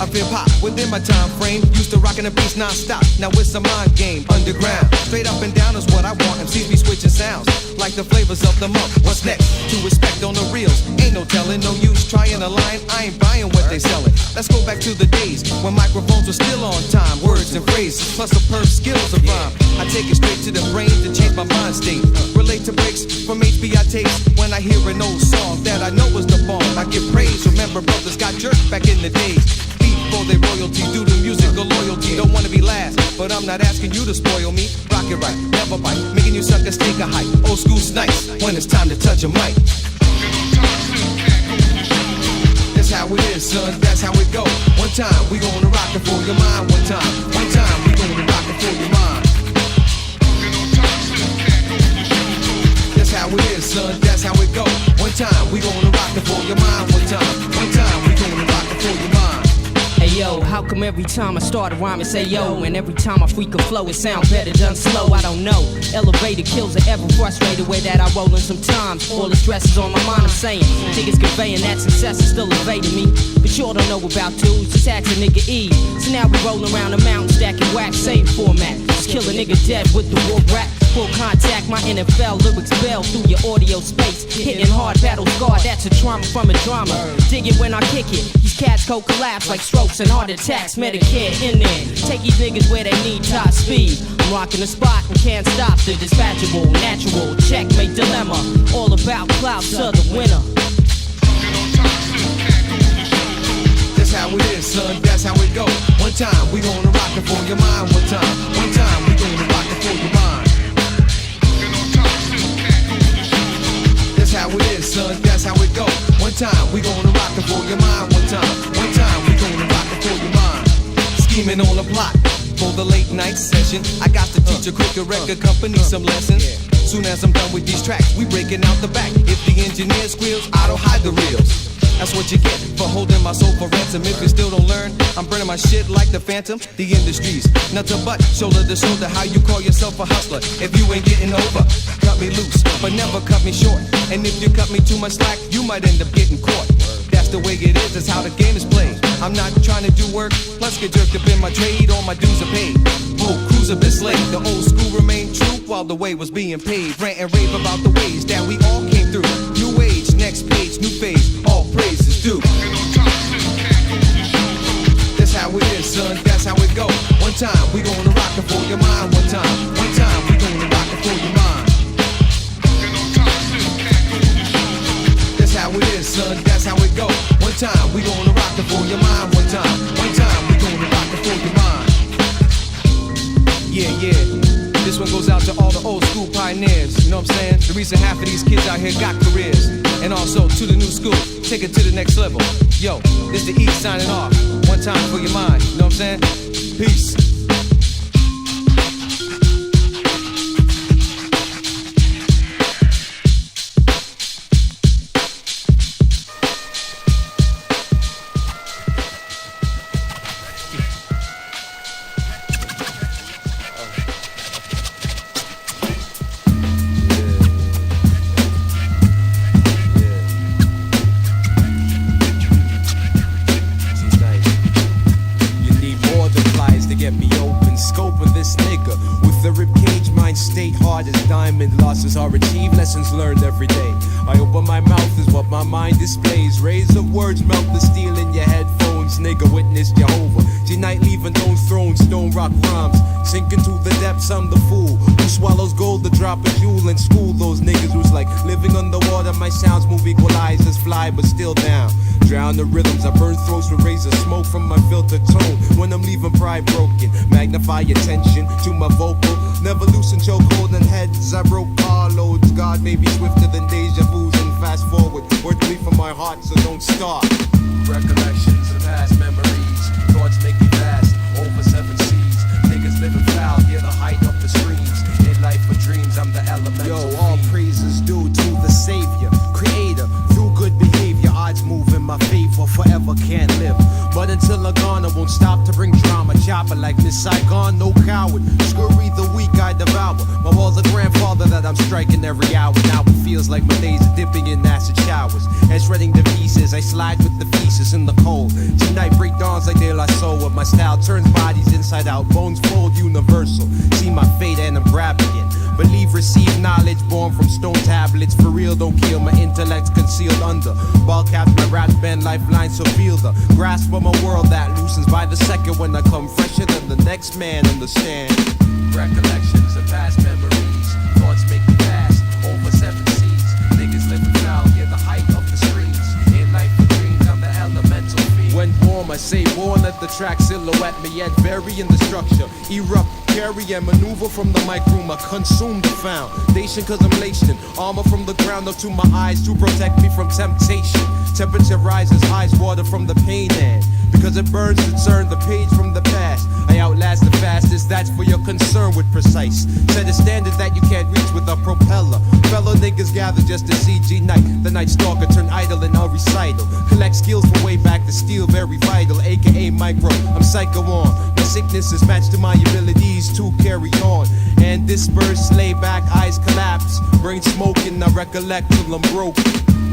of hip-hop within my time frame. Used to rockin' the beats non-stop, now it's a mind game. Underground, straight up and down is what I want. MCs be switching sounds, like the flavors of the month. What's next? To respect on the reels. Ain't no telling, no use trying a line. I ain't buying what they sellin'. Let's go back to the days when microphones were still on time. Words and phrases, plus superb skills of rhyme. I take it straight to the brain to change my mind state. Relate to breaks from HBI tapes. When I hear an old song that I know is the bomb, I give praise. Remember brothers got jerked back in the days. Beat for their royalty, due to musical loyalty. Don't wanna be last, but I'm not asking you to spoil me. Rock it right, never bite, making you suckers take a hike. Old school's nice, when it's time to touch a mic. That's how it is, son, that's how it go. One time, we gonna rock it for your mind. One time, we gonna rock it for your mind. That's how it is, son, that's how it go. One time, we gonna rock it for your mind. One time, we gonna rock it for your mind. Hey yo, how come every time I start a rhyme and say yo, and every time I freak a flow it sound better done slow? I don't know. Elevator kills the ever frustrated way that I roll in sometimes. All the stress is on my mind, I'm saying. Niggas conveying that success is still evading me. But you all don't know about dudes, just ask a nigga E. So now we rolling around the mountain stacking wax, same format. Just kill a nigga dead with the war rap. Full contact, my NFL lyrics bell through your audio space. Hitting hard, battle scar, that's a trauma from a drama. Dig it when I kick it. These cats cold collapse like strokes and heart attacks. Medicare in there. Take these niggas where they need top speed. I'm rocking the spot and can't stop the dispatchable, natural, checkmate dilemma. All about clouds to the winner. That's how it is, son, that's how it go. One time, we gonna rock it for your mind. One time, we gonna rock it for your mind. That's how it is, son, that's how it go. One time, we gonna rock it for your mind. One time, we gonna rock it for your mind. Scheming on a plot for the late night session. I got to teach a cricket record company some lessons. Soon as I'm done with these tracks, we breaking out the back. If the engineer squeals, I don't hide the reels. That's what you get for holding my soul for ransom. If you still don't learn, I'm burning my shit like the Phantom. The industry's nuts to butt, shoulder to shoulder. How you call yourself a hustler if you ain't getting over? Cut me loose, but never cut me short. And if you cut me too much slack, you might end up getting caught. That's the way it is, that's how the game is played. I'm not trying to do work, plus get jerked up in my trade. All my dues are paid. Whole crews have been slayed. The old school remained true while the way was being paid. Rant and rave about the ways that we all came through. New age, next page, new phase. All praise is due. That's how it is, son, that's how it go. One time, we gonna rock it for your mind. One time, we gonna rock it for your mind. That's how it is, son, that's how it go. One time, we gonna rock it for your mind. One time, we gonna rock it for your mind. Yeah, this one goes out to all the old school pioneers. You know what I'm saying? The reason half of these kids out here got careers. And also to the new school, take it to the next level. Yo, this the E signing off. One time for your mind, you know what I'm saying? Peace. Losses are achieved, lessons learned every day. I open my mouth is what my mind displays. Rays of words melt the steel in your headphones. Nigga, witness Jehovah. G-Night leaving those thrones, stone rock rhymes. Sinking to the depths, I'm the fool who swallows gold to drop a jewel in school. Those niggas who's like living underwater. My sounds move equalizers, fly but still down. Drown the rhythms, I burn throats with razor smoke from my filtered tone. When I'm leaving pride broken, magnify attention to my vocal. Never loosen chokehold and heads, I broke carloads. God may be swifter than deja vu's and fast forward. Word to me from my heart, so don't stop. Recollections of past memories, thoughts make me fast, over 7 seas. Niggas living foul, hear the height of the screams. In life for dreams, I'm the elemental. Yo, all praises due to the Savior, Creator. Through good behavior, odds move in my favor, forever can't live. But until I'm gone, I won't stop to bring drama. Chop chopper like Miss Saigon, no coward. Scurry the weak I devour. My walls a grandfather that I'm striking every hour. Now it feels like my days are dipping in acid showers. And shredding the pieces, I slide with the feces in the cold. Tonight break dawns like De La Soul. My style turns bodies inside out, bones fold universal. See my fate and I'm grabbing it. Believe, receive knowledge born from stone tablets. For real, don't kill my intellect's concealed under. Ball caps, my raps bend lifelines, so feel the grasp of my world that loosens by the second when I come fresher than the next man. Understand? Recollections of past memories. Thoughts make me pass over 7 seas. Niggas living foul, yeah, the height of the streets. In life for dreams, I'm the elemental fiend. When born, I say born, let the track silhouette me yet vary in the structure. Erupt, carry and maneuver from the mic room. I consume the foundation cause I'm laced in armor from the ground up to my eyes to protect me from temptation. Temperature rises, eyes water from the pain and because it burns to turn the page from the past. I outlast the fastest, that's for your concern with precise. Set a standard that you can't reach with a propeller. Fellow niggas gather just to see G-Night. The night stalker turn idle in a recital. Collect skills from way back to steal very vital, aka micro. I'm psycho on. My sickness is matched to my abilities to carry on. And disperse, lay back, eyes collapse. Brain smoking, I recollect till I'm broke.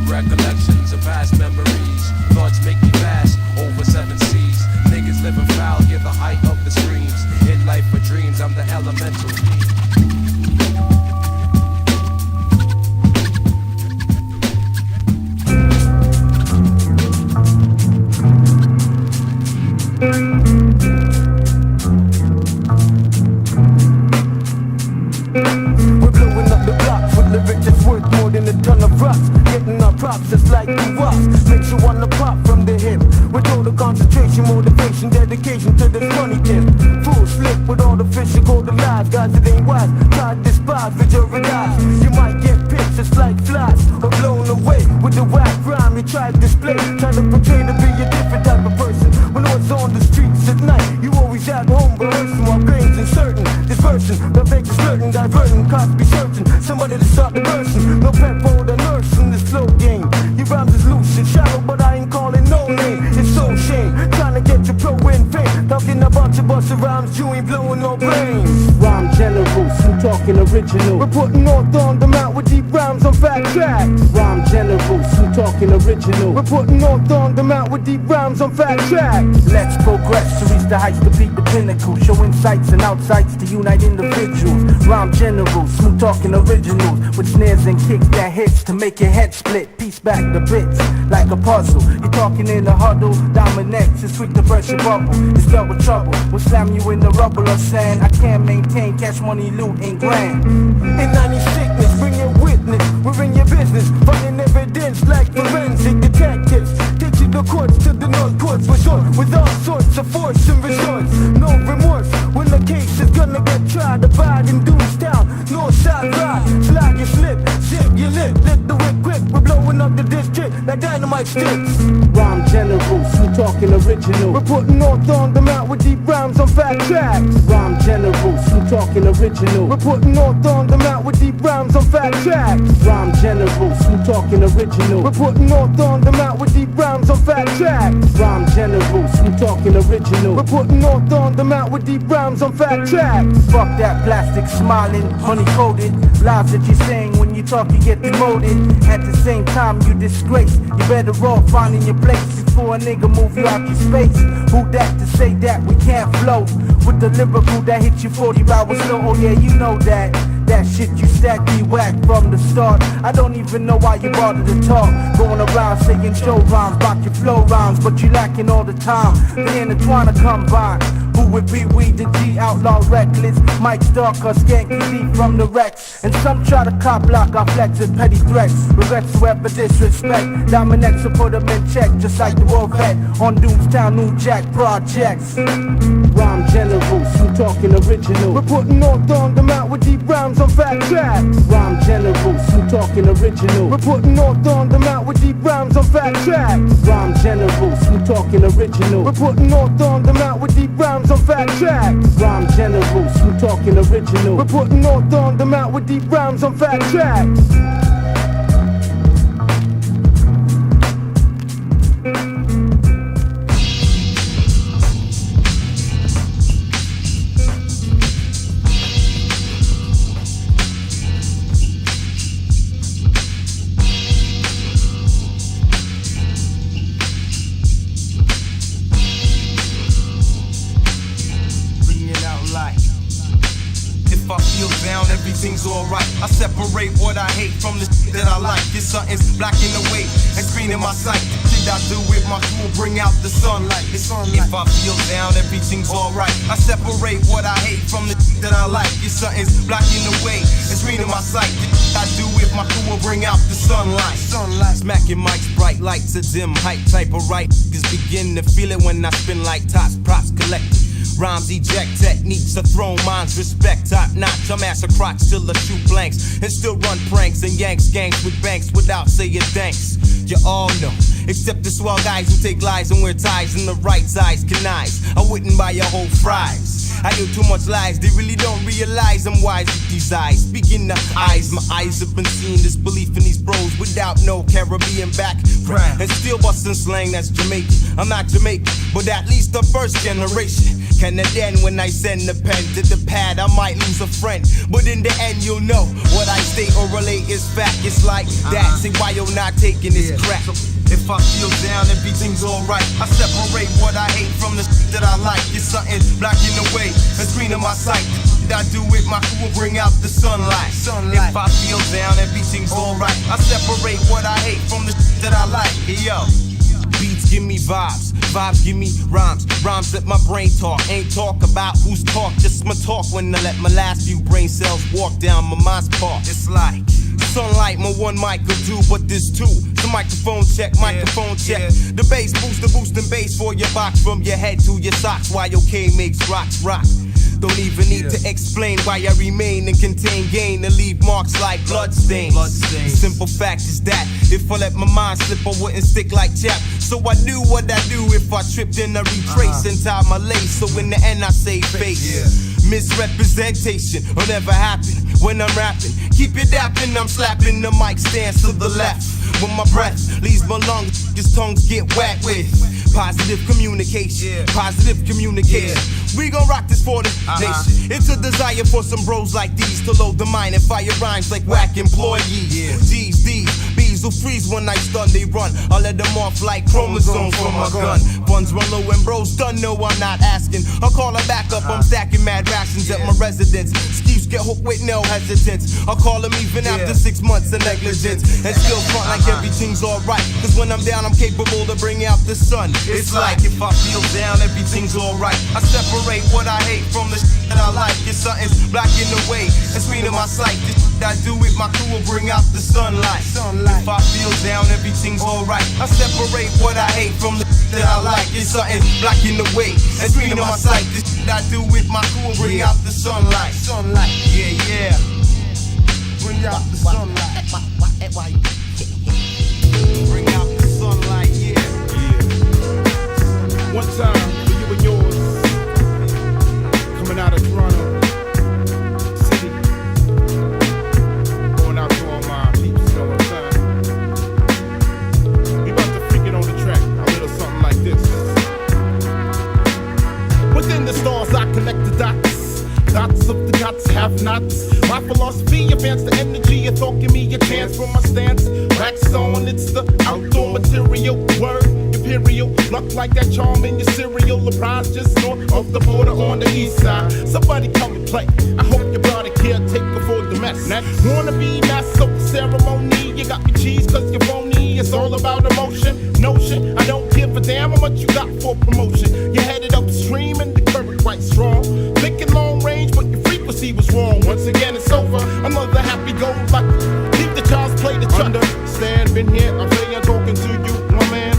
Recollections of past memories. Thoughts make me fast over 7 seas. Niggas living foul, hear the height of the streams. In life for dreams, I'm the elemental fiend. We're blowing up the blocks with lyrics that's worth more than a ton of rocks. Getting our props just like you was. Makes you wanna pop from the hip. With total concentration, motivation, dedication to this money tip. Full slip with all the physical, the lies. Guys, it ain't wise. Try to despise, visualize. You might get picked just like flies. Or blown away with the whack rhyme you try to display. Try to portray to be a different type of person. When I was on the streets at night, you always at home rehearsing while brains uncertain. This version, the fakes is flirting, diverting, cops be searching. Somebody to start the person. No pep for the nurse in this slow game. Your rhymes is loose and shallow, but I ain't calling no name. It's so shame, trying to get your pro in fame. Talking about your bust of rhymes, you ain't blowing no brains. Rhyme generals, who talking original? We're putting north on them out with deep rhymes on fat tracks. Rhyme generals, who talking original? We're putting north on them out with deep rhymes on fat tracks. Let's progress to reach the heights to beat the pinnacle. Show insights and outsights to unite individuals. Rhyme generals, smooth talking originals. With snares and kicks that hits to make your head split. Piece back the bits like a puzzle. You're talking in a huddle, dominate to sweep the pressure bubble. It's spelled with trouble, we'll slam you in the rubble of sand. I can't maintain cash money, loot, and grand. In any sickness, bring your witness. We're in your business, finding evidence like forensic detectives. Take you to courts to the north courts. We're short with all sorts of force and resorts. No remorse when the case is gonna get tried. Abide in Doomstown, north side ride. Slide your slip, zip your lip, let the whip quick. We're blowing up the district like dynamite sticks. Rhyme generals, who talking original? We're putting north on them out with deep rhymes on fat tracks. Rhyme generals, who talking original? We're putting north on them out with deep rhymes on fat tracks. Rhyme generals, who talking original? We're putting north on them out with deep rhymes on fat tracks. Rhyme generals, who talking original? We're putting north on them out with deep rhymes on fat tracks. Fuck that plastic smiling, honey coated lies that you're saying when you talk you get demoted. At the same time you disgrace. You better off finding your place before a nigga move you out your space. Who that to say that we can't flow with the lyrical that hit you 40 hours slow? Oh yeah, you know that. That shit you stack be whack from the start. I don't even know why you bother to talk. Going around saying show rhymes, about your flow rhymes, but you lacking all the time. They intertwine to combine. Who would be we the G outlaw reckless? Mike Stalker, skanky deep from the Rex. And some try to cop block our flex and petty threats. Regrets whoever disrespect. Dominex will put them in check, just like the world vet on Doomstown New Jack projects. Rhyme generals, who talking original? We're putting north on them out with deep rhymes on fat tracks. Rhyme generals, who talking original? We're putting north on them out with deep rhymes on fat tracks. Rhyme generals, who talking original? We're putting north on them out with deep rhymes on fat tracks. Rhyme generals, who talking original? We're putting north on them out with deep rhymes on fat tracks. everything's alright. I separate what I hate from the shit that I like. If something's blocking the way and screening my sight, shit I do with my crew will bring out the sunlight. If I feel down, everything's alright. I separate what I hate from the shit that I like. If something's blocking the way and screening my sight, the shit I do with my crew will bring out the sunlight. Smacking mics, bright lights, a dim height type of right. Cause begin to feel it when I spin like tops, props collect. Rhymes eject, techniques are thrown, minds respect, top notch. I'm ass a crotch till I shoot blanks and still run pranks and yanks gangs with banks without saying thanks. You all know, except the swell guys who take lies and wear ties in the right size canines. I wouldn't buy your whole fries. I do too much lies, they really don't realize I'm wise with these eyes. Speaking of eyes, my eyes have been seeing this belief in these bros without no Caribbean background. And still busting slang that's Jamaican. I'm not Jamaican, but at least the first generation. Can it end when I send the pen to the pad? I might lose a friend, but in the end you'll know what I state or relate is fact. It's like that, say why you're not taking this crap. If I feel down, everything's alright. I separate what I hate from the shit that I like. It's something blocking the way and screening my sight. I do it, my crew will bring out the sunlight. If I feel down, everything's alright. I separate what I hate from the shit that I like. Hey, yo. Beats give me vibes, vibes give me rhymes. Rhymes let my brain talk, ain't talk about who's talk. Just my talk when I let my last few brain cells walk down my mind's path. It's like sunlight, my one mic could do, but there's two. So microphone check, microphone check. The bass boost, the boosting bass for your box from your head to your socks. Wio-K makes rocks rock. Don't even need to explain why I remain and contain gain and leave marks like bloodstains. The simple fact is that if I let my mind slip, I wouldn't stick like Chap. So I do what I do if I tripped in a retrace and tie my lace. So in the end I say face. Misrepresentation will never happen when I'm rapping. Keep it dapping, I'm slapping the mic stands to the left. When my breath leaves my lungs, his tongues get wet with positive communication, positive communication. We gon' rock this for the nation. It's a desire for some bros like these to load the mind and fire rhymes like whack employees. G's, D's, B's will freeze when I stun, they run. I let them off like chromosomes from my gun. Funds run low and bros done know I'm not asking. I'll call her back up, I'm stacking mad rations at my residence. Skeeves get hooked with no hesitance. I'll call them even after 6 months of negligence. And still front like everything's alright. Cause when I'm down, I'm capable to bring out the sun. It's like if I feel down, everything's alright. I separate what I hate from the shit that I like. If something's blocking the way and screening my sight, the shit I do with my crew will bring out the sunlight. If I feel down, everything's alright. I separate what I hate from the shit that I like. If something's blocking the way and screening my sight, the shit I do with my crew will bring out the sunlight. Yeah. Bring out the sunlight. Bring out the sunlight, yeah. One time for you and yours, coming out of Toronto City, going out to all my peeps, you know what I'm saying? We about to freak it on the track, a little something like this. Within the stars I connect the dots, dots of the gots have nots. My philosophy advance the energy of thought, give me a chance for my stance. Wax on, it's the outdoor material word. Imperial, luck like that charm in your cereal. The prize just north of the border on the east side. Somebody come and play. I hope you brought a caretaker for the mess. Next, wanna be master of the ceremony. You got me cheese cause you're phony. It's all about emotion, notion. I don't give a damn how much you got for promotion. You're headed upstream and the current quite strong. Thinking long range, but your frequency was wrong. Once again, it's over. Another happy go lucky. Leave the child's play the chunder. Stand, been here, I'm saying, talking to you, my man.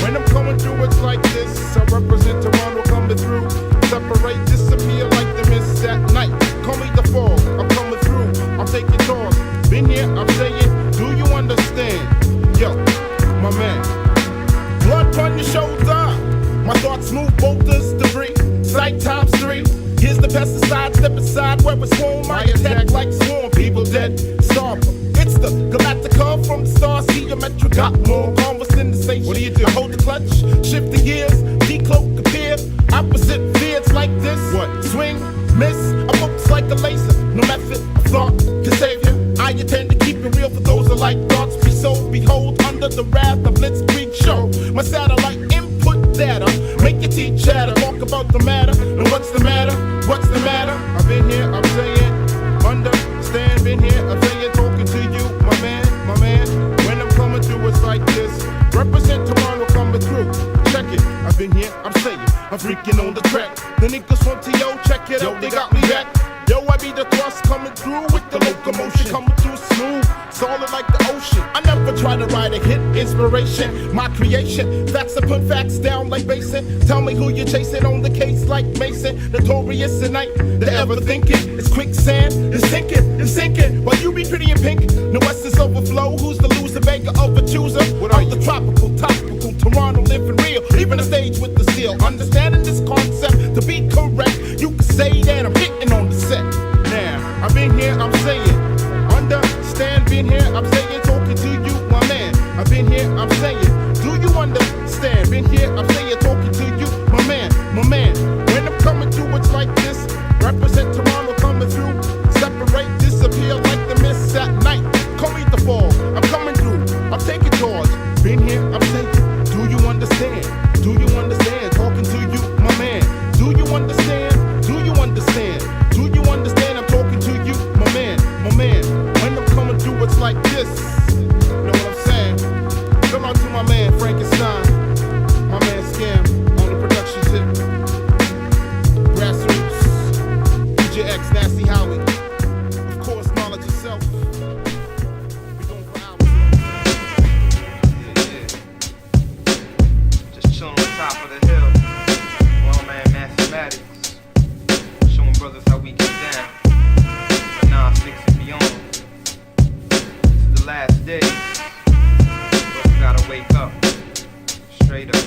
When I'm coming through, it's like this. I represent Toronto coming through. Separate, disappear like the mist at night. Call me the fog, I'm coming through. I'm taking tours. Been here, I'm saying, do you understand? Yo, my man. Blood on your shoulder. My thoughts move boulders, debris. Sight times 3. Here's the pesticide, step aside where it's warm. I attack like swarm, people dead. Stop. It's the Galactica from the stars, geometric. Got more converse in the station. What do you do? I hold the clutch, shift the gears, decloak, appear. Opposite fears like this. What? Swing, miss, a book's like a laser. No method of thought can save you. I intend to keep it real for those who like thoughts. Be so behold under the wrath of Blitzkrieg show. My satellite input data make your teeth chatter. Talk about the matter. And what's the matter? What's the matter? I've been here, I'm saying, under. been here, I'm saying, talking to you, my man, my man. When I'm coming through, it's like this. Represent Toronto coming through. Check it, I've been here, I'm saying, I'm freaking on the track. The niggas from T.O., check it out, they got me back. Yo, I be the thrust coming through with the locomotion, coming through smooth, solid like the ocean. I never try to write a hit, inspiration, my creation. Facts to put facts down like basin. Tell me who you're chasing on the case like Mason. Notorious tonight, the ever thinking. It's quicksand, it's sinking. While you be pretty in pink, no essence overflow. Who's the loser, beggar of a chooser? What are the tropical, topical, Toronto living real? Even the stage with the steel. Understanding this concept to be correct, you can say that I'm hitting on the set. Now, I've been here, I'm saying, understand, been here, I'm saying, talking to you, my man. I've been here, I'm saying, do you understand? Been here, I'm saying, talking to you, my man, my man. When I'm coming through, it's like this. Represent Toronto coming through. Separate, disappear like the mist at night. Come meet the fall, I'm coming through. I'm taking charge. Been here, I'm saying, do you understand? Do you understand? Talking to you, my man. Do you understand? Do you understand? Do you understand? I'm talking to you, my man, my man. When I'm coming through, it's like this. You know what I'm saying? Come out to my man, Frankenstein. My man Scam on the production tip. Grassroots. DJ X, Nasty Howie. Of course, knowledge itself. We going for hours. Yeah. Just chilling on top of the hill. Well, man, mathematics. Showing brothers how we get down. But now 6 and beyond. This is the last day. But we gotta wake up. Straight up.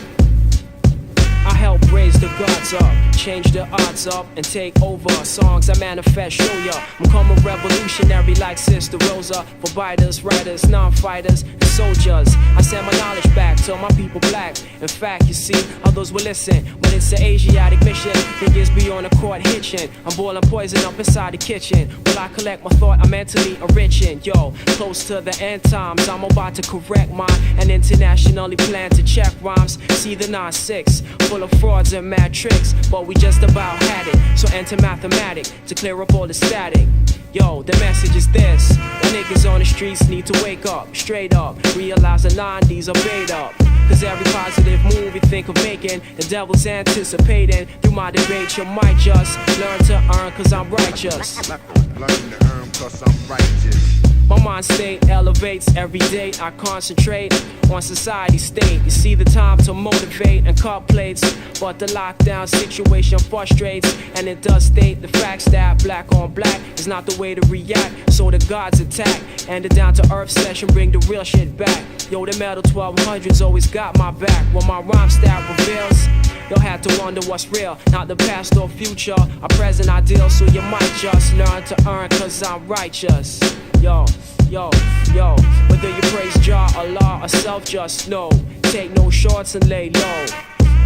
I help raise the gods up, change the odds up, and take over. Songs I manifest, show ya. I'm coming revolutionary like Sister Rosa. For biters, writers, non-fighters, and soldiers. I send my knowledge back to my people black. In fact, you see, others will listen when it's an Asiatic mission. Niggas be on the court hitching. I'm boiling poison up inside the kitchen. While I collect my thought, I'm mentally enriching. Yo, close to the end times, I'm about to correct mine and internationally plan to check rhymes. See the 9-6, full of frauds and mad tricks, but we just about had it. So enter mathematics to clear up all the static. Yo, the message is this: the niggas on the streets need to wake up, straight up, realize the 90s are made up. Cause every positive move you think of making, the devil's anticipating. Through my debate, you might just learn to earn cause I'm righteous. Learn to earn cause I'm righteous. My mind state elevates every day. I concentrate on society state. You see the time to motivate and cut plates, but the lockdown situation frustrates, and it does state the facts that black on black is not the way to react. So the gods attack, and the down to earth session bring the real shit back. Yo, the metal 1200s always got my back. When my rhyme style reveals, you'll have to wonder what's real, not the past or future, a present ideal. So you might just learn to earn cause I'm righteous. Yo, yo, yo, whether you praise Jah, Allah, or self, just know, take no shorts and lay low.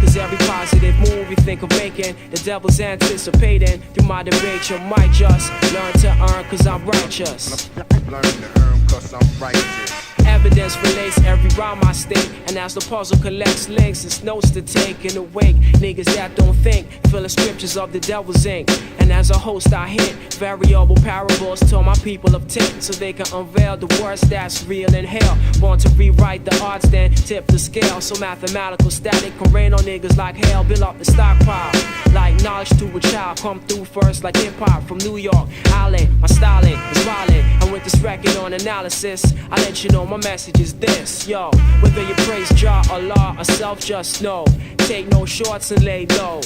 Cause every positive move you think of making, the devil's anticipating. Through my debate, you might just learn to earn cause I'm righteous. Learn to earn cause I'm righteous. Evidence relates every rhyme I state, and as the puzzle collects links, it's notes to take in the wake. Niggas that don't think, filling scriptures of the devil's ink. And as a host I hint variable parables to my people of tint, so they can unveil the worst that's real in hell. Born to rewrite the odds, then tip the scale, so mathematical static can rain on niggas like hell. Build up the stockpile like knowledge to a child. Come through first like hip-hop from New York Island. My styling is violent, and with this record on analysis, I let you know my message is this. Yo, whether you praise Jah, Allah, or self, just know, take no shorts and lay low.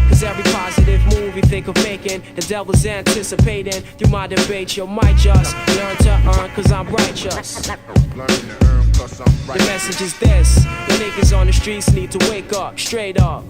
Cause every positive move you think of making, the devil's anticipating. Through my debate, you might just learn to earn cause I'm righteous. Learn to earn cause I'm righteous. The message is this: the niggas on the streets need to wake up, straight up.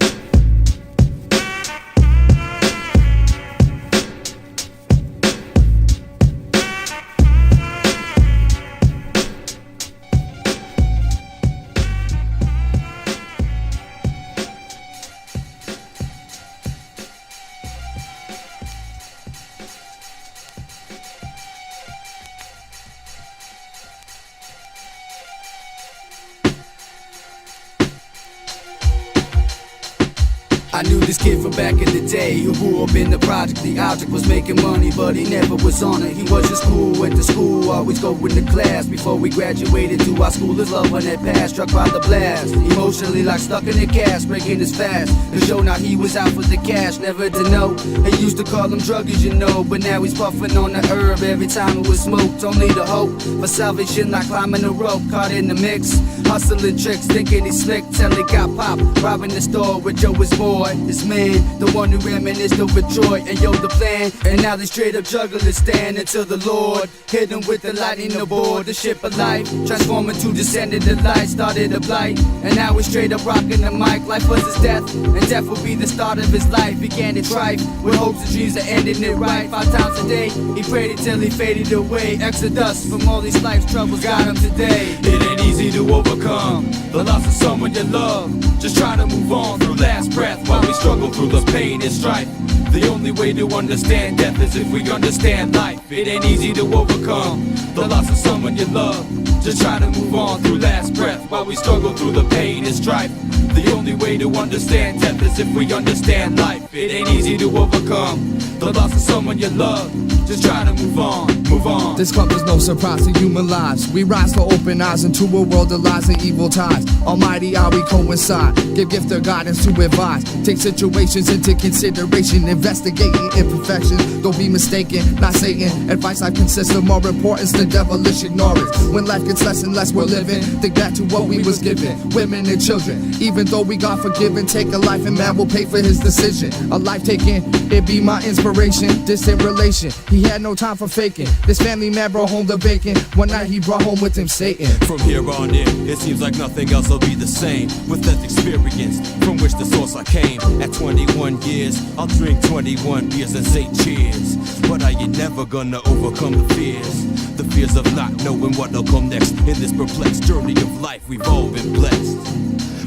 I knew this kid from back in the day who grew up in the project. The object was making money, but he never was on it. He was just cool, went to school, always going to class. Before we graduated to our school, his love one had passed, struck by the blast. Emotionally like stuck in the cast, breaking his fast. To show now he was out for the cash, never to know. They used to call him druggies, you know, but now he's puffing on the herb every time it was smoked. Only the hope for salvation like climbing a rope, caught in the mix. Hustling tricks, thinking he's slick, till he got popped. Robbing the store with Joe his boy, his man, the one who reminisced over Troy. And yo, the plan, and now they straight up jugglers stand until the Lord hit him with the lightning aboard the ship of life, transforming to descended the light, started a blight, and now we're straight up rocking the mic. Life was his death, and death will be the start of his life. Began it trife, with hopes and dreams of ending it right. 5 times a day, he prayed until he faded away. Exodus from all these life's troubles got him today. It ain't easy to overcome the loss of someone you love. Just try to move on through last breath while we struggle through the pain and strife. The only way to understand death is if we understand life. It ain't easy to overcome the loss of someone you love. Just try to move on through last breath while we struggle through the pain and strife. The only way to understand death is if we understand life. It ain't easy to overcome the loss of someone you love. Just try to move on, move on. This club is no surprise to human lives. We rise to open eyes into a world of lies and evil ties. Almighty, how we coincide. Give gift of guidance to advise. Take situations into consideration. Investigating imperfections. Don't be mistaken, not Satan. Advice I consists of more importance than devilish ignorance. When life gets less and less we're living, think back to what we was given. Women and children. Even though we got forgiven, take a life and man will pay for his decision. A life taken, it be my inspiration. Distant relation. He had no time for faking. This family man brought home the bacon. One night he brought home with him Satan. From here on in, it seems like nothing else will be the same. With that experience from which the source I came. At 21 years, I'll drink 21 beers and say cheers. But I ain't never gonna overcome the fears. The fears of not knowing what'll come next. In this perplexed journey of life, we've all been blessed.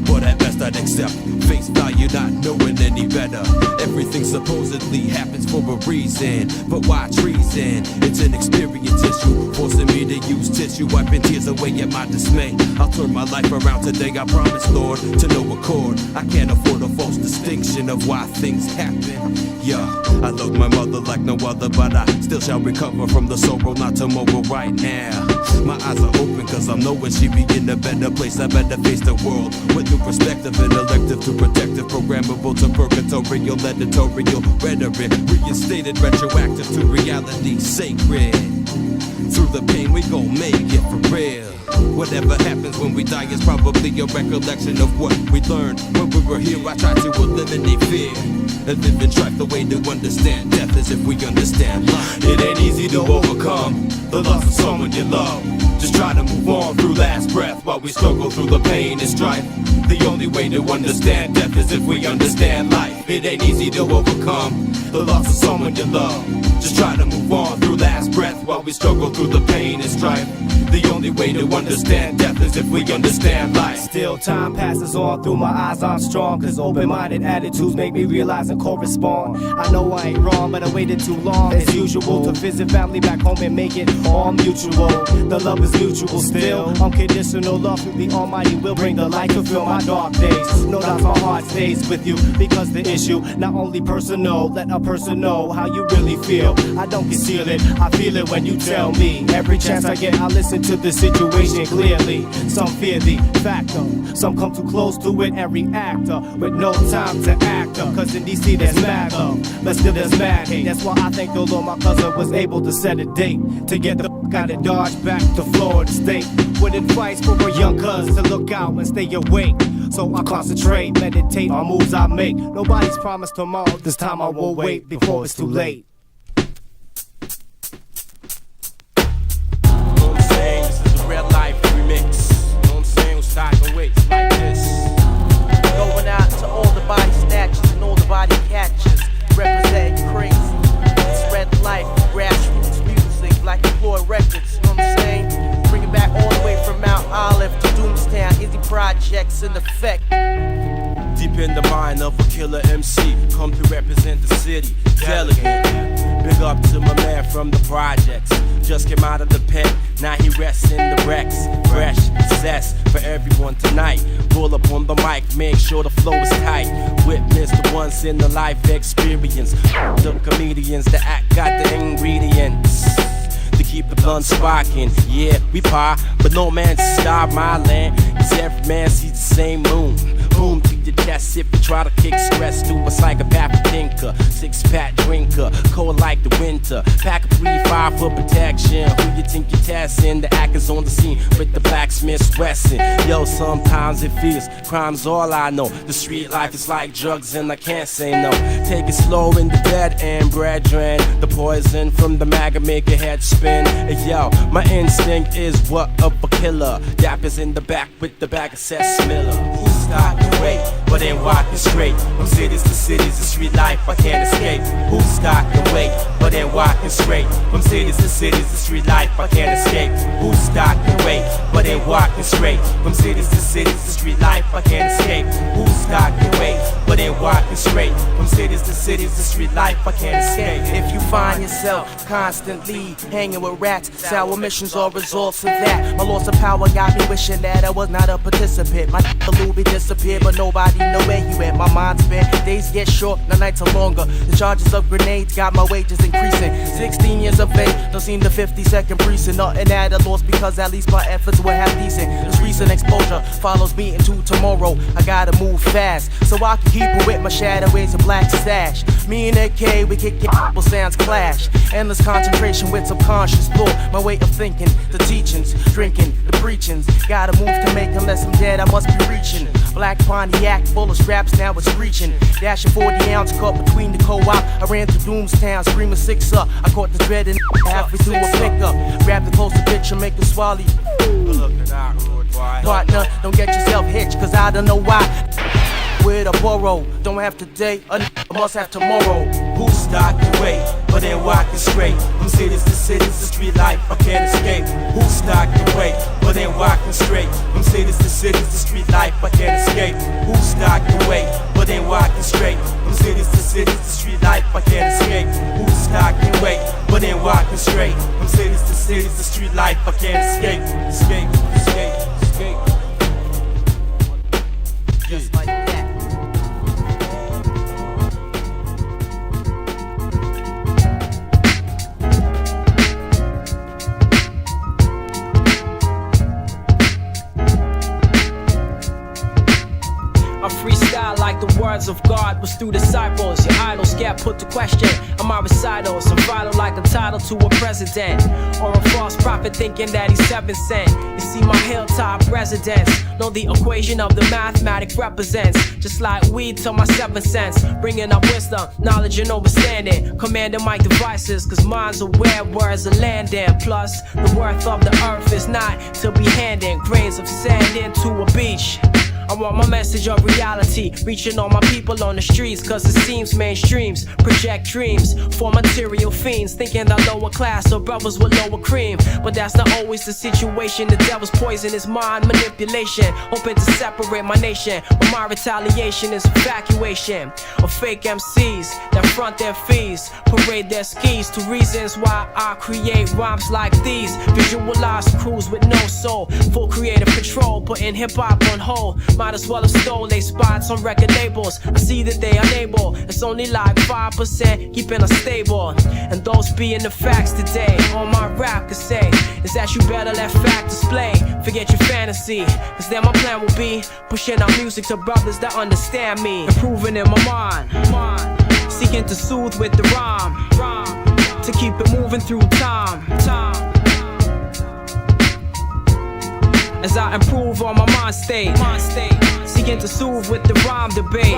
But at best I'd accept face value, not knowing any better. Everything supposedly happens for a reason, but why treason? It's an experience issue, forcing me to use tissue, wiping tears away at my dismay. I'll turn my life around today, I promise, Lord, to no accord. I can't afford a false distinction of why things happen. Yeah, I love my mother like no other, but I still shall recover from the sorrow, not tomorrow, right now. My eyes are open cause I'm knowing she be in a better place. I better face the world with new perspective and elective to protective, programmable to purgatorial, editorial rhetoric, reinstated, retroactive to reality, sacred. Through the pain we gon' make it for real. Whatever happens when we die is probably a recollection of what we learned when we were here. I try to eliminate fear and live in strife. The way to understand death is if we understand life. It ain't easy to overcome the loss of someone you love. Just try to move on through last breath while we struggle through the pain and strife. The only way to understand death is if we understand life. It ain't easy to overcome the loss of someone you love. Just try to move on through last breath while we struggle through the pain and strife. The only way to understand death is if we understand life. Still time passes on through my eyes, I'm strong. Cause open-minded attitudes make me realize and correspond. I know I ain't wrong, but I waited too long as usual to visit family back home and make it all mutual. The love is mutual still. Unconditional love from the Almighty will bring the light to fill my dark days. No doubt my heart stays with you because the issue not only personal. Let a person know how you really feel. I don't conceal it, I feel it when you tell me. Every chance I get I listen to the situation clearly. Some fear the factor, some come too close to it and react with no time to act cause in DC there's mad love, but still there's mad hate. That's why I thank the Lord my cousin was able to set a date to get the out of Dodge back to Florida State. With advice for a young cuz to look out and stay awake. So I concentrate, meditate on moves I make. Nobody's promised tomorrow, this time I won't wait before it's too late. You know what I'm saying? This is a real life remix. You know what I'm saying? We'll start the weights like this. Going out to all the body snatchers and all the body catchers. Representing crazy. Spread life, grassroots music like Floyd Records. You know what I'm saying? Bring it back all the way from Mount Olive to Doomstown. Izzy Projects in effect. Deep in the mind mind of a killer MC, come to represent the city. Delegate. Big up to my man from the projects. Just came out of the pen, now he rests in the Rex. Fresh success for everyone tonight. Pull up on the mic, make sure the flow is tight. Witness the once in a life experience. The comedians, the act got the ingredients to keep the blunt sparking. Yeah, we par, but no man to stop my land. Cause every man sees the same moon. Boom to your chest if you try to kick stress to a psychopathic thinker. Six-pack drinker, cold like the winter. Pack of 3-5 for protection. Who you think you're testing? The actors on the scene with the blacksmith's Wesson. Yo, sometimes it feels crime's all I know. The street life is like drugs and I can't say no. Take it slow in the dead end, brethren. The poison from the maggot make your head spin. Hey, yo, my instinct is what of a killer. Dappers in the back with the bag of Cess Miller. Who's stopping? Wait, but ain't walking straight. From cities to cities, the street life I can't escape. Who's stocking weight, but ain't walking straight. From cities to cities, the street life I can't escape. Who's stocking weight, but ain't walking straight. From cities to cities, the street life I can't escape. Who's stocking weight, but ain't walking straight. From cities to cities, the street life I can't escape. If you find yourself constantly hanging with rats, sour missions are results of that. My loss of power got me wishing that I was not a participant. My Louie disappeared, but nobody know where he went. My mind's spent, days get short, the nights are longer. The charges of grenades got my wages increasing. 16 years of age, don't seem the 52nd precinct. Nothing at a loss because at least my efforts were half decent. This recent exposure follows me into tomorrow. I gotta move fast so I can keep it with my shadow ways and black stash. Me and N.O.N.Equation, we kick it, sounds clash. Endless concentration with subconscious thought. My way of thinking, the teachings, drinking, the preachings. Gotta move to make unless I'm dead, I must be reaching. Black Pontiac full of straps, now it's reaching. Dash a 40-ounce cup between the co-op. I ran through Doomstown, screaming 6 up. I caught the dread and halfway through a pickup. Grab the closer picture, make it swallow. Partner, don't get yourself hitched, cause I don't know why. Where to borrow, don't have today, I must have tomorrow. Who's stocking weight, but ain't walking straight. From cities to cities, the street life I can't escape. Who's stocking weight, but ain't walking straight. From cities to cities, the street life I can't escape. Who's stocking weight, but ain't walking straight. From cities to cities, the street life I can't escape. Who's stocking weight, but ain't walking straight. From cities to cities, the street life I can't escape. Escape, escape, escape. Just like that. Freestyle like the words of God was through disciples. Your idols get put to question. And my recitals are vital like a title to a president or a false prophet thinking that he's 7 cent. You see my hilltop residence, know the equation of the mathematics represents. Just like weed to my 7 cents, bringing up wisdom, knowledge and understanding. Commanding my devices, cause mine's aware words are landing. Plus, the worth of the earth is not to be handing grains of sand into a beach. I want my message of reality reaching all my people on the streets, cause it seems mainstreams project dreams for material fiends, thinking that lower class or brothers with lower cream. But that's not always the situation. The devil's poison is mind manipulation, hoping to separate my nation. But my retaliation is evacuation of fake MCs that front their fees, parade their skis to reasons why I create rhymes like these. Visualize crews with no soul, full creative control, putting hip-hop on hold. Might as well have stole they spots on record labels. I see that they unable. It's only like 5% keeping us stable. And those being the facts today, all my rap can say is that you better let fact display. Forget your fantasy, cause then my plan will be pushing out music to brothers that understand me, improving in my mind, seeking to soothe with the rhyme, to keep it moving through time. As I improve on my mind state, seeking to soothe with the rhyme debate,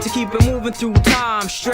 to keep it moving through time straight.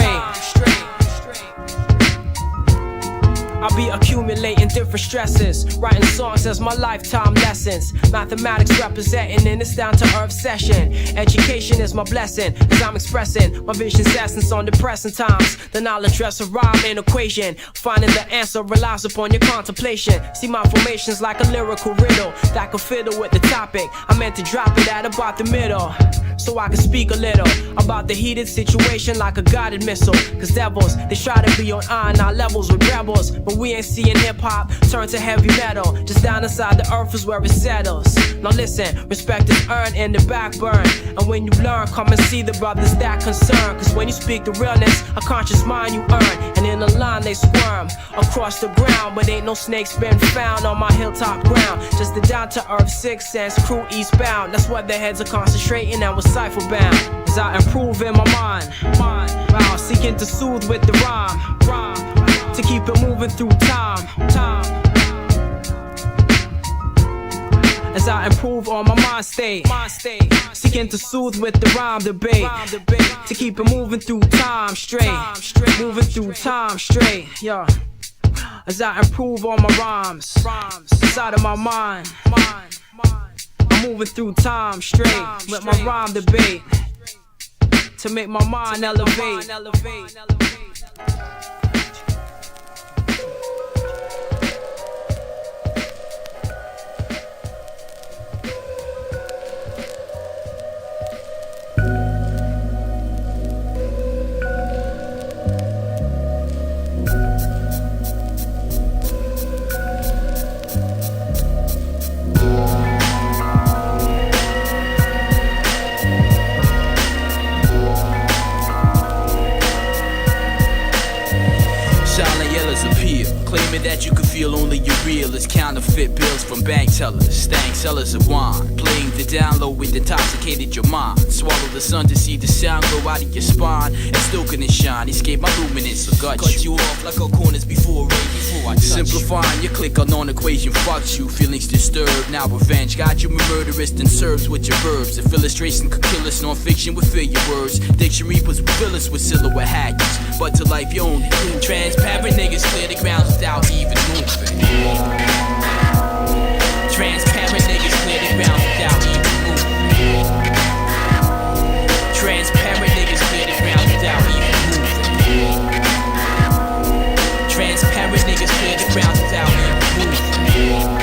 I'll be accumulating different stresses, writing songs as my lifetime lessons. Mathematics representing in this down to earth session. Education is my blessing as I'm expressing my vision's essence on depressing times. Then I'll address a rhyme and equation. Finding the answer relies upon your contemplation. See my formations like a lyrical riddle that could fiddle with the topic. I meant to drop it at about the middle. so I can speak a little about the heated situation like a guided missile. Cause devils, they try to be on our levels with rebels, but we ain't seeing hip-hop turn to heavy metal. Just down inside the earth is where it settles. Now listen, respect is earned in the backburn, and when you learn, come and see the brothers that concern. Cause when you speak the realness, a conscious mind you earn, and in the line they squirm across the ground, but ain't no snakes been found on my hilltop ground. Just the down-to-earth 6 sense crew eastbound. That's what their heads are concentrating and was cipher bound. As I improve in my mind, wow, seeking to soothe with the rhyme, to keep it moving through time. As I improve on my mind state, seeking to soothe with the rhyme debate, to keep it moving through time straight, moving through time straight, yeah. As I improve on my rhymes, inside of my mind, I'm moving through time straight with my rhyme debate, to make my mind elevate. Claiming that you can feel only your real is counterfeit bills from bank tellers, stank sellers of wine, playing the download with intoxicated your mind. Swallow the sun to see the sound go out of your spine, and still couldn't shine. Escape my luminance, so cut you off like a corners before rain. Before I touch simplifying your click on N.O.N.Equation fucks you. Feelings disturbed, now revenge got you murderous, then serves with your verbs. If illustration could kill us, non-fiction would fill your words. Dictionary was fill us with silhouette hackers, but to life you own it. Transparent niggas clear the ground without even moving. Transparent niggas clear the ground without even moving. Transparent niggas clear the ground without even moving. Transparent niggas clear the ground without even moving.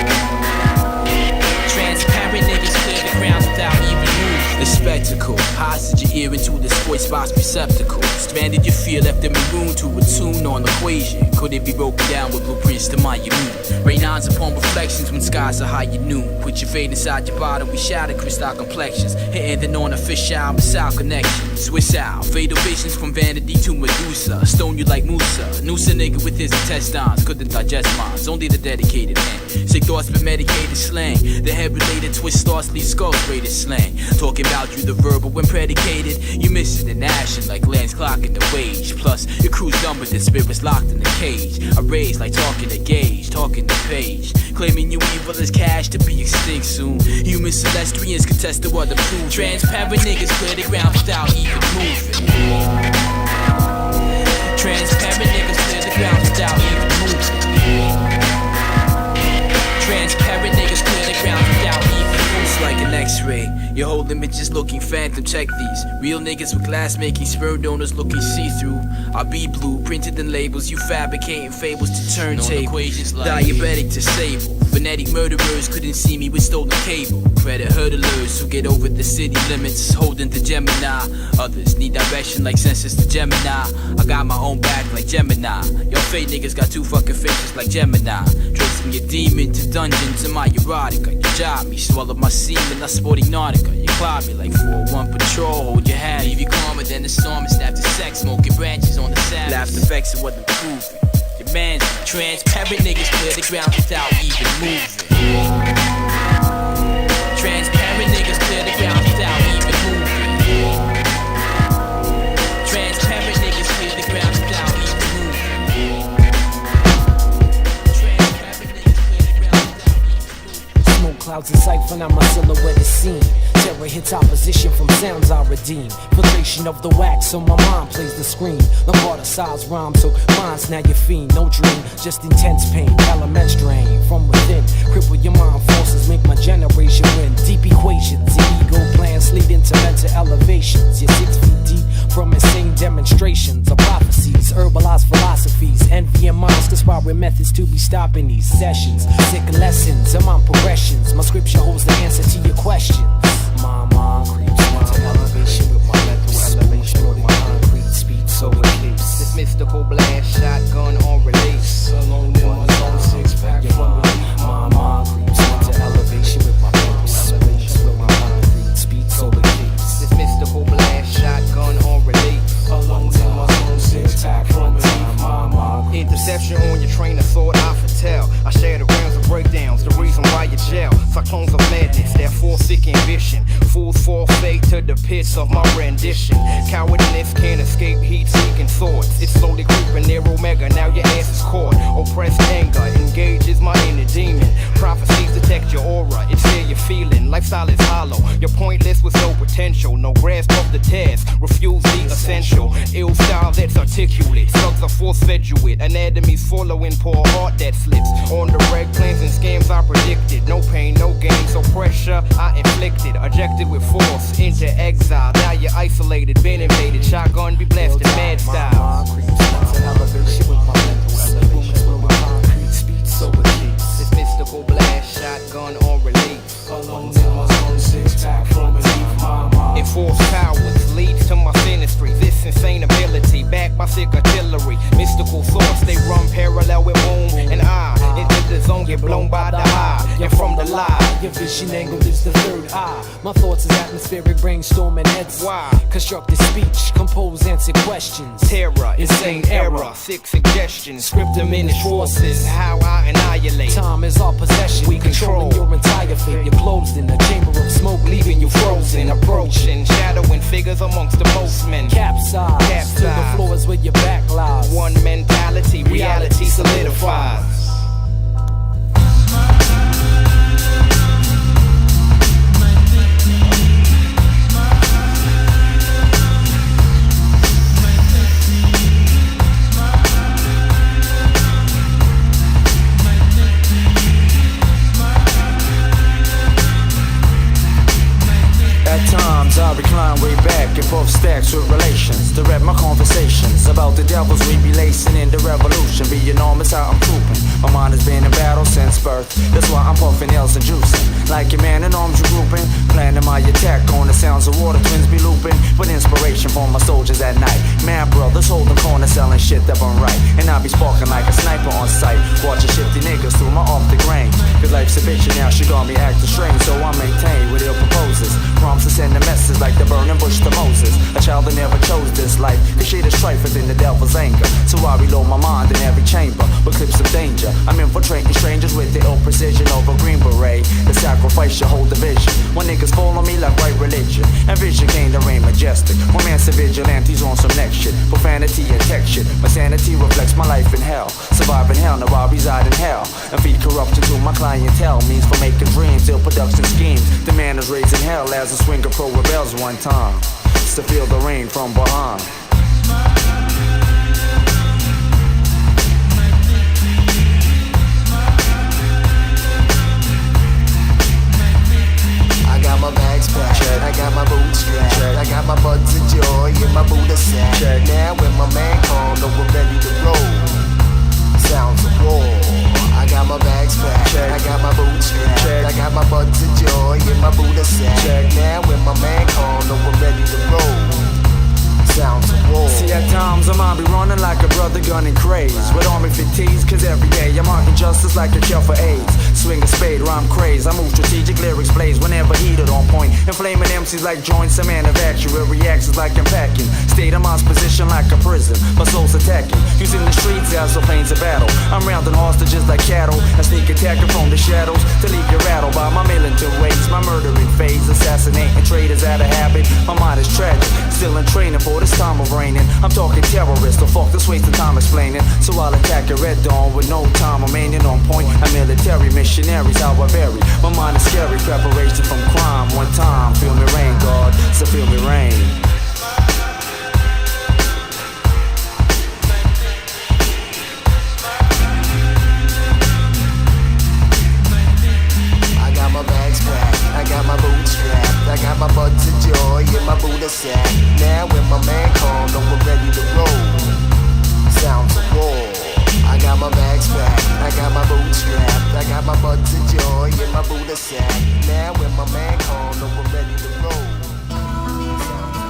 Transparent niggas clear the ground without even moving. The spectacle, hostage your ear into the voice box receptacle. Stranded your fear, left them marooned to a tune on equation. Could it be broken down with blueprints to my moon? Rain ons upon reflections when skies are high at noon. Put your fate inside your bottle, we shatter crystal complexions. Hitting the non-official missile connection. Swiss out, fatal visions from vanity to Medusa. Stone you like Musa. Noosa nigga with his intestines couldn't digest minds, only the dedicated man. Sick thoughts but medicated slang. The head related twist thoughts leave skulls rated slang. Talking about you the verbal when predicated, you miss it in action like Lance clock in the wage. Plus your crew's done with the spirits locked in the cage. I raise like talking to gauge, talking to page. Claiming you evil as cash to be extinct soon. Human celestians contest the other proof. Transparent niggas clear the ground without even moving. Transparent niggas clear the ground without even moving. Transparent niggas clear the ground without even moving. It's like an x-ray. Your whole image is looking phantom, check these. Real niggas with glass making sperm donors looking see-through. I be blue, printed in labels. You fabricating fables to turntable. Diabetic to sable. Phonetic murderers couldn't see me with stolen cable. Credit hurdlers who get over the city limits, holding the Gemini. Others need direction like census to Gemini. I got my own back like Gemini. Your fake niggas got two fucking faces like Gemini. Tracing your demon to dungeons in my erotica. You job me, swallow my semen, I sport Nautica. You cloud me like 401 patrol, hold your hand. Leave you calmer than the storm and after sex, smoking branches on the sand. Laugh the effects of what I'm proving. Your man's transparent niggas clear the ground without even moving. Transparent niggas clear the ground without even moving. Transparent niggas clear the ground without even moving. Transparent niggas clear the ground without even moving. Smoke clouds in sight, find out my silhouette is seen. Terror hits opposition from sounds I redeem. Filtration of the wax so my mind plays the screen. The part of size rhyme so mine's now your fiend. No dream, just intense pain, elements drain from within. Cripple your mind forces, make my generation win. Deep equations, ego plans lead into mental elevations. You're 6 feet deep from insane demonstrations of prophecies, herbalized philosophies, envy and minds conspiring methods to be stopping these sessions. Sick lessons, I'm on progressions. My scripture holds the answer to your questions. My mind creeps into elevation. elevation with my mental elevation with my concrete speed, so it keeps This mystical blast shotgun on release. alone in my zone, six pack from my mind creeps into elevation with my mental elevation with my concrete speed, so it keeps This mystical blast shotgun on release. alone in my zone, six pack from my mind. Interception on your train of thought, I foretell. I share the rounds of breakdowns, the reason why you jail. Cyclones of madness, that forsaken ambition. Fools fall fate to the pits of my rendition. Cowardness can't escape heat-seeking thoughts. It's slowly creeping near Omega, now your ass is caught. Oppressed anger engages my inner demon. Prophecies detect your aura, it's there you're feeling. Lifestyle is hollow, you're pointless with no potential. No grasp of the task, refuse the essential. Ill style that's articulate, slugs are force-fed you with. Anatomies following poor heart that slips. On the reg plans and scams I predicted. No pain, no gain, so pressure I inflicted. Ejected with force into exile. Now you're isolated, been invaded. Shotgun be blasted, mad style. Elevation with my mental elevation with my concrete speed, so it keeps This mystical blast shotgun on release. alone in my zone, six pack from beneath my mind. Enforced powers leads to my sinistry. This insane ability, backed by sick artillery. Mystical thoughts, they run parallel with boom. And I, into the zone, get blown by the high. And from the lie, your vision angle is the third eye. My thoughts is atmospheric brainstorming heads. Why? Constructed speech, compose, answer questions. terror, insane error, sick suggestions. Script diminished forces, how I annihilate. Time is our possession. We controlling control. your entire fate. You're closed in a chamber of smoke, Leaving you frozen, approaching, shadowing figures amongst the most men. capsize to the floors where your back lies. One mentality, reality solidifies. At times I recline way back and puff stacks with relations to rap my conversations about the devils we be lacing in the revolution. Be enormous how I'm trooping. My mind has been in battle since birth. That's why I'm puffing L's and juicing. Like a man in arms regrouping, planning my attack on the sounds of water twins be looping. With inspiration for my soldiers at night. Mad brothers holding corner selling shit that I'm right. And I be sparking like a sniper on sight. Watching shifty niggas through my off the grain. Cause life's a bitch and now she got me acting strange. So I maintain with ill proposes. To send a message like the burning bush to Moses. A child that never chose this life, cause shit is strifer than the devil's anger. So I reload my mind in every chamber with clips of danger. I'm infiltrating strangers with the ill precision of a green beret. The sacrifice your whole division. When niggas fall on me like right religion. And vision came to reign majestic. Romance and vigilantes on some next shit. Profanity and tech shit. My sanity reflects my life in hell. Survive in hell, now I reside in hell. And feed corruption to my clientele. Means for making dreams, ill production schemes. The man is raising hell as a swinger pro rebels one time. To feel the rain from behind. I got my bags packed, I got my boots strapped, I got my buds of joy in my Buddha sack. Now when my man called, know we're ready to roll. Sounds of war. I got my bags packed, I got my boots strapped, I got my buds of joy in my Buddha sack. Now when my man called, know we're ready to roll. Sounds of war. See, at times I might be running like a brother gunning craze with army fatigues, cause every day I'm marking justice like a cure for AIDS. Swing a spade, rhyme craze. I move strategic lyrics blaze whenever heated on point. Inflaming MCs like joints, I'm manufacturing reactions like I'm packing. State of mind's position like a prison. My soul's attacking, using the streets as a planes of battle. I'm rounding hostages like cattle and sneak attacking from the shadows to leave you rattled by my militant ways. My murdering phase, assassinating traitors out of habit. My mind is tragic, still in training for this time of raining. I'm talking terrorists, so fuck this wasting time explaining. So I'll attack at red dawn with no time remaining on point. I'm military missionaries, how I vary. My mind is scary, preparation from crime. One time, feel me rain, God, so feel me rain. I got my bags packed, I got my boots strapped, I got my buds of joy in my Buddha sack. Now when my man called, know we're ready to roll. Sounds of war. I got my bags packed, I got my boots strapped, I got my buds of joy in my Buddha sack. Now when my man called, know we're ready to roll. Sounds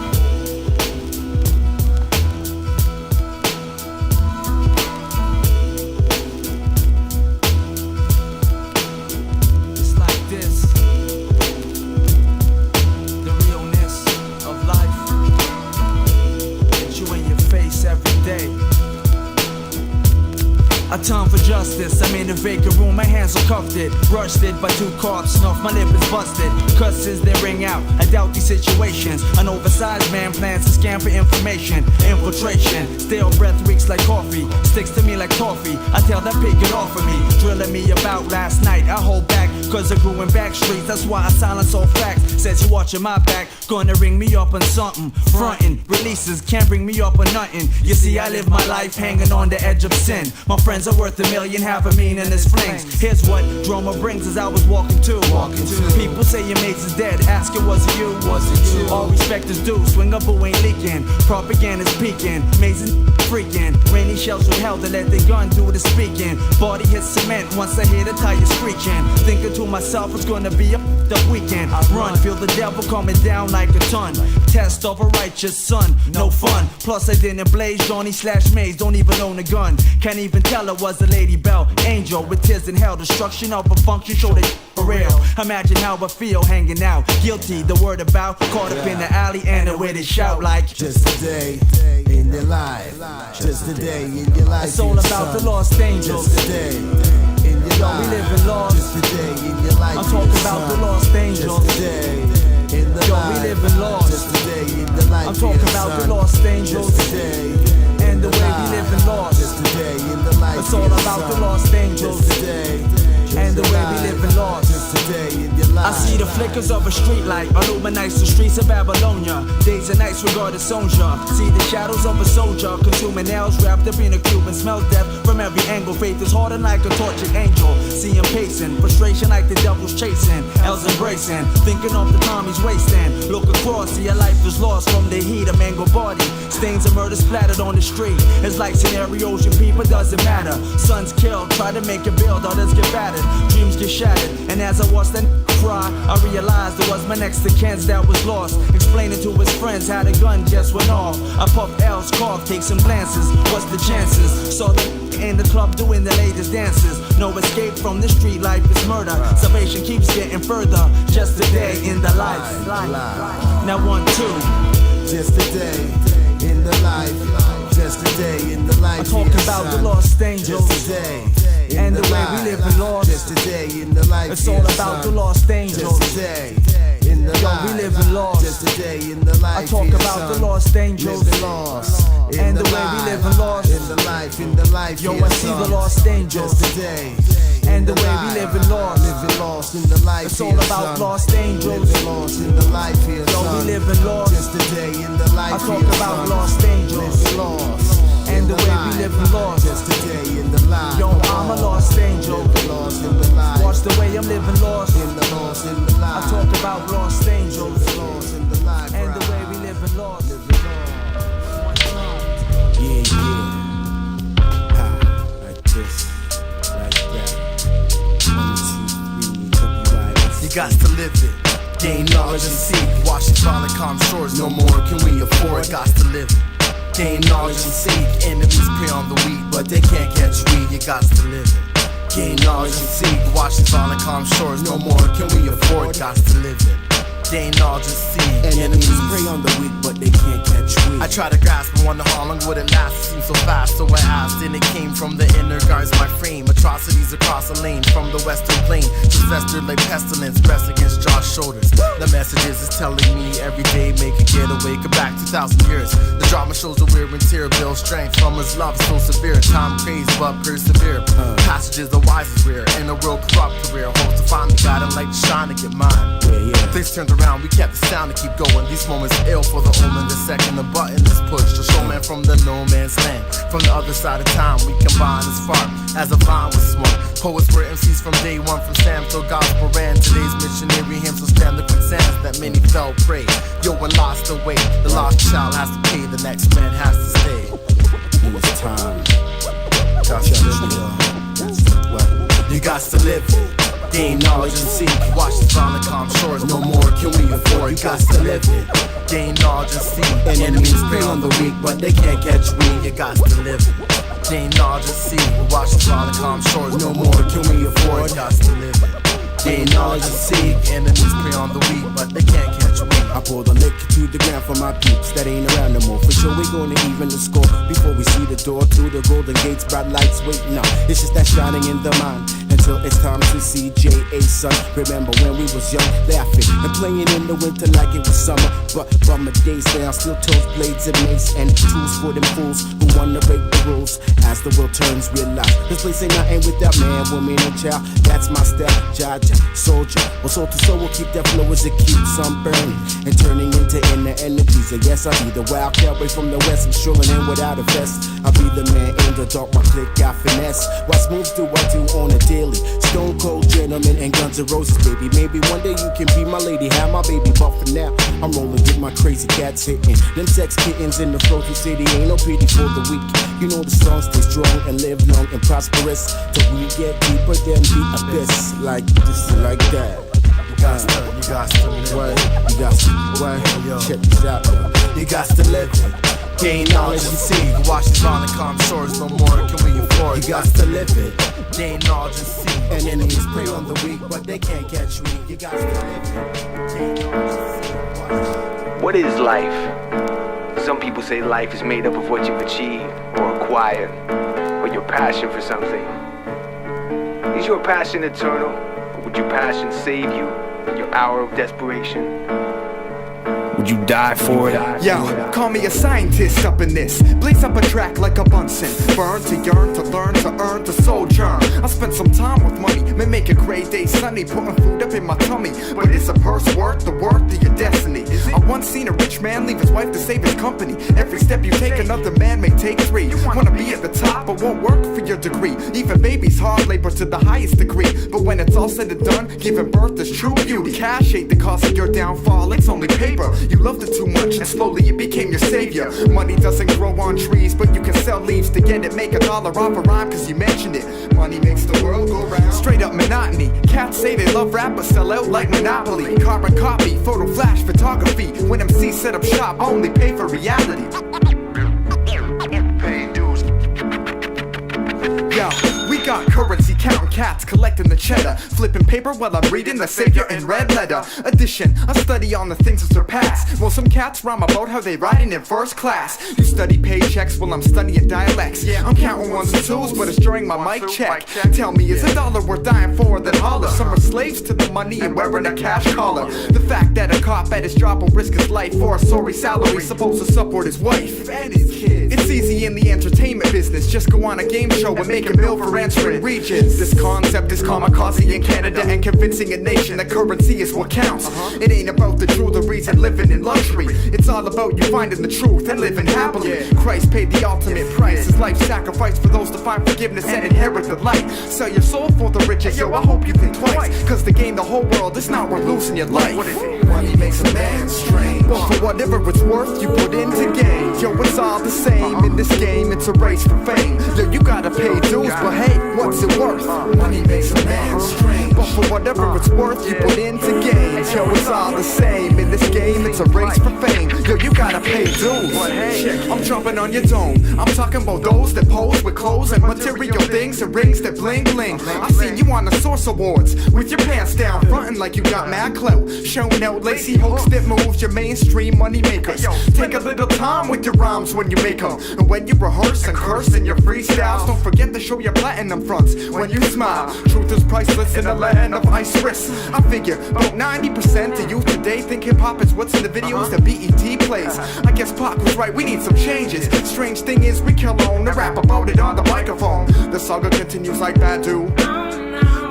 justice. I'm in a vacant room, my hands are cuffed it. Rushed it by 2 cops, snuff, my lip is busted. Cusses, they ring out, I doubt these situations. An oversized man plans to scam for information. Infiltration, stale breath reeks like coffee. Sticks to me like toffee, I tell that pig get off of me. Drilling me about last night, I hold back, cause I grew in back streets. That's why I silence all facts. Says you watching my back, gonna ring me up on something. Frontin', releases, can't bring me up on nothing. You see, I live my life hanging on the edge of sin. My friends are worth $1 million, half a meaning is flings. Here's what drama brings as I was walking to. People say your mates is dead, asking was it you? All respect is due, swing up who ain't leaking. Propaganda's peaking, amazing freaking. Rainy shells from hell to let the gun do the speaking. Body hits cement once I hear the tires screeching. Thinking to myself it's gonna be a f***ed weekend. I run, feel the devil coming down like a ton. Test of a righteous son, no fun. Plus I didn't blaze Johnny/Maze, don't even own a gun. Can't even tell it was a Lady Bell angel with tears in hell. Destruction of a function, show they for real. Imagine how I feel hanging out, guilty. The word about caught up in the alley and the way they shout like just a day in your life, just a day in your life. It's all about the lost angels. Just a day in your life. We living lost. Just a day in your life. I'm talking about the lost angels. Just a day in the life. We living lost. Just a day in the life. I'm talking about the lost angels. Just a day and the way we living lost. Just a day in the life. It's all about the lost angels. Just a day and the way we living lost. Just a day in your life. I see the flickers of a streetlight illuminates the streets of Babylonia. Days and nights regarded soldier. See the shadows of a soldier consuming nails wrapped up in a Cuban. Smells death from every angle. Faith is hardened like a tortured angel. See him pacing, frustration like the devil's chasing. L's embracing, thinking of the time he's wasting. Look across, see a life is lost from the heat of mangled body. Stains of murder splattered on the street. It's like scenarios you people doesn't matter. Sons killed, try to make a build, others get battered. Dreams get shattered, and as I watched them cry, I realized it was my next of kin that was lost. Explaining to his friends how the gun just went off. I puffed L's cough, take some glances. What's the chances? Saw them in the club doing the latest dances. No escape from the street, life is murder. Salvation keeps getting further. Just a day in the life. Now 1, 2. Just a day in the life. Just a day in the life. I'm talking about the lost angels. Just a day. And the way we living lost. Just a day in the life. It's all about the lost angels. Just a day in the life. We living lost. Just a day in the life. I talk about the lost angels. Living lost. And the way we living lost. In the life, in the life. Yo, I see the lost angels. Just a day. And the way we living lost. Living lost in the life. It's all about lost angels. Living lost in the life here. Yo, we living lost. Just a day in the life. I talk about lost angels. Living lost. And the way we living lost. Just a day in the life. Yo, I'm a lost angel. Lost in the life. Watch the way I'm living lost. In the lost in the life. I talk about lost angels. Lost in the life. And the way we living lost. Yeah. Ha, like this, like that. 1, 2, 3, took you right. You got to live it, gain knowledge and seek. Watch it fall and calm shores, no more can we afford. Got to live it, gain knowledge and seek. Enemies prey on the weak, but they can't catch we. You got to live it, gain knowledge and seek. Watch it fall and calm shores, no more can we afford. Got to live it, gain knowledge and seek. Enemies prey on the weak, but they can't catch we. I try to grasp and wonder how long would it last. It seemed so fast, so I asked, and it came from the inner guards of my frame. Atrocities across the lane from the western plain, festered like pestilence, pressed against Josh's shoulders. The messages is telling me every day, make a getaway, come back 2,000 years. The drama shows the wear and tear, build strength from his love so severe. Time crazy but persevere. Passages the wise is rare, in a real corrupt career. Hope to find the God and light to shine to get mine. Things turned around, we kept the sound to keep going. These moments ill for the omen. The second the button is pushed, a showman from the no man's land. From the other side of time, we combine as far as a vine with smoke. Poets were MCs from day one, from Sam till gospel ran. Today's missionary hymns will stand the quicksands that many fell prey. Yo, one lost the way. The lost child has to pay, the next man has to stay. It's time. You got to live it, gain knowledge and seek. Watch the violent calm shores, no more can we afford. You got to live it, gain knowledge and seek. Enemies prey on the weak, but they can't catch we. You got to live it, gain knowledge and seek. Watch the violent calm shores, no more can we afford. Got to live it, gain knowledge and seek. Enemies prey on the weak, but they can't catch we. I pour the liquor to the ground. down for my peeps that ain't around no more. For sure, we gonna even the score before we see the door through the golden gates. Bright lights waiting up. It's just that shining in the mind until it's time to see J.A. son. Remember when we was young, laughing and playing in the winter like it was summer. But from my days down, still toes, blades and mace and tools for them fools who wanna break the rules. As the world turns, realize this place ain't nothing without man, woman, and child. That's my style, Jaja, soldier. Well, soul to soul will keep that flow as it keeps on burning and turning into inner energies. And yes, I'll be the wild cowboy from the west. I'm strolling in without a vest. I'll be the man in the dark, my click got finesse. What moves do I do on a daily? Stone cold gentlemen and Guns N' Roses, baby. Maybe one day you can be my lady, have my baby. But for now, I'm rolling, get my crazy cats hitting. Them sex kittens in the frozen city, ain't no pity for the weak. You know the song, stay strong and live long and prosperous till we get deeper than the abyss. Like this, like that. You got to what? You got to what? Check this out, yo. You got to live it. Gain knowledge and see. Watch these violent calm shores no more. Can we afford? You got to live it. Gain knowledge and see. And enemies prey on the weak, but they can't catch me. You got to live it. Gain knowledge and see. What is life? Some people say life is made up of what you've achieved or acquired, or your passion for something. Is your passion eternal, or would your passion save you in your hour of desperation? Would you die for it? Yo, call me a scientist up in this. Blaze up a track like a Bunsen. Burn to yearn, to learn, to earn, to sojourn. I spent some time with money, may make a great day sunny, putting food up in my tummy. But is a purse worth the worth of your destiny? I once seen a rich man leave his wife to save his company. Every step you take, another man may take three. Wanna be at the top, but won't work for your degree. Even babies hard labor to the highest degree. But when it's all said and done, giving birth is true beauty. Cash ain't the cost of your downfall, it's only paper. You loved it too much, and slowly it became your savior. Money doesn't grow on trees, but you can sell leaves to get it. Make $1 off a rhyme, cause you mentioned it. Money makes the world go round. Straight up monotony. Cats say they love rap, but sell out like Monopoly. Carbon copy, photo flash photography. When MCs set up shop, only pay for reality. Pay dues. Yo, we got currency, counting cats, collecting the cheddar, flipping paper while I'm reading the Savior in red letter. Addition, I study on the things that surpass. Well, some cats rhyme about how they riding in first class. You study paychecks while I'm studying dialects. I'm counting ones and twos, but it's during my mic check. Tell me, is $1 worth dying for? Then holler. Some are slaves to the money and wearing a cash collar. The fact that a cop at his job will risk his life for a sorry salary supposed to support his wife and his kids. It's easy in the entertainment business. Just go on a game show and make a bill for answering regions. This concept is kamikaze in Canada and convincing a nation that currency is what counts. It ain't about the jewelries and living in luxury. It's all about you finding the truth and living happily. Christ paid the ultimate price, his life sacrifice for those to find forgiveness and inherit the light. Sell your soul for the riches, yo, I hope you think twice. Cause to gain the whole world, it's not worth losing your life. Money makes a man strange, but for whatever it's worth, you put into gain. Yo, it's all the same in this game, it's a race for fame. Yo, you gotta pay dues, but hey, what's it worth? Money makes a man strange, but for whatever it's worth, you put into gain. Yo, it's all the same in this game, it's a race for fame. Yo, you gotta pay dues, but hey, I'm jumping on your dome. I'm talking about those that pose with clothes and material things and rings that bling bling. I seen you on the Source Awards with your pants down, frontin' like you got mad clout, showing out lacy hooks that moves your mainstream money makers. Take a little time with your rhymes when you make them, and when you rehearse and curse in your freestyles, don't forget to show your platinum fronts when you smile. Truth is priceless in a land of ice risks. I figure about 90% of youth today think hip-hop is what's in the videos that BET plays. I guess Pac was right, we need some changes. Strange thing is we kill on the rap about it on the microphone. The saga continues like Badu.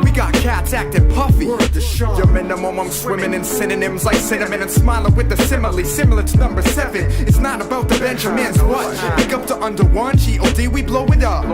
We got cats acting puffy. Your minimum, I'm swimming in synonyms like cinnamon and smiling with the simile. Similar to number 7. It's not about the Benjamins. What? Pick up to under 1 G-O-D, we blow it up.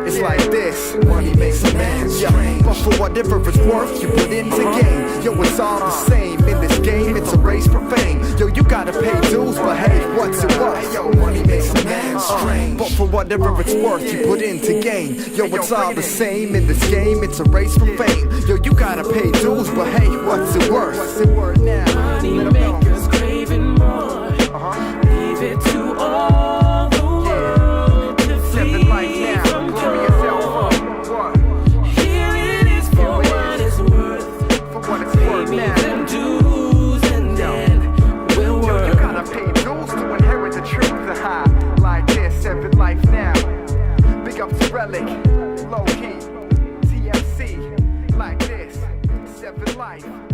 It's like this. Money makes a man strange, but for whatever it's worth, you put into gain. Yo, it's all the same in this game. It's a race for fame. Yo, you gotta pay dues, but hey, what's it worth? Yo, money makes a man strange, but for whatever it's worth, you put into gain. Yo, it's all the same in this game. It's a race for fame. Yo, you gotta pay dues, but hey, what's it worth? What's it worth now? Money makers craving more. Leave it to all the world to flee from cold. Here it is for what it's worth. Pay me them dues and then relic, low key, TMC, like this, 7 life.